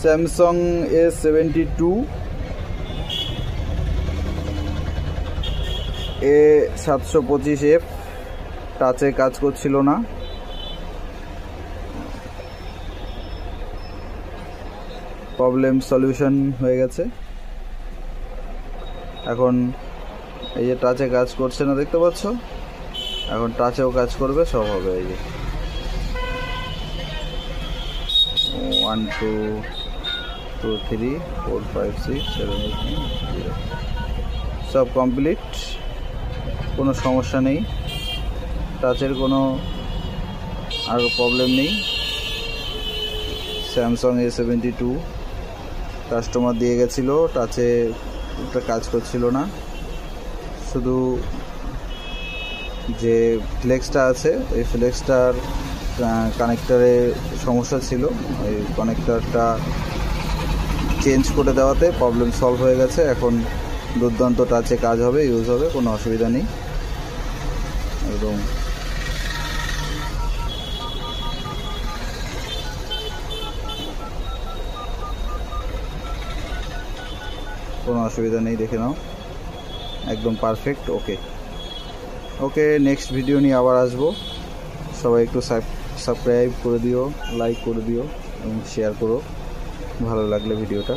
Samsung A72 A725F টাচে কাজ করছিল না। প্রবলেম সলিউশন হয়ে গেছে। এখন এই যে টাচে কাজ করছে না দেখতে পাচ্ছ, এখন টাচেও কাজ করবে, সব হবে। এই যে 1 2 2 3 4 5 6 7 8 9 0 সব কমপ্লিট, কোনো সমস্যা নেই, টাচের কোনো আর প্রবলেম নেই। স্যামসাং A72 কাস্টমার দিয়ে গেছিলো, টাচে একটা কাজ করছিল না, শুধু যে ফ্লেক্সটা আছে এই ফ্লেক্সটার কানেক্টারে সমস্যা ছিল, এই কানেক্টারটা চেঞ্জ করে দেওয়াতে প্রবলেম সলভ হয়ে গেছে। এখন দুর্দান্ত টাচে কাজ হবে, ইউজ হবে, কোনো অসুবিধা নেই একদম। কোনো অসুবিধা নেই, দেখে নাও, একদম পারফেক্ট। ওকে ওকে, নেক্সট ভিডিও নিয়ে আবার আসবো। সবাই একটু সাবস্ক্রাইব করে দিও, লাইক করে দিও এবং শেয়ার করো ভালো লাগলে ভিডিওটা।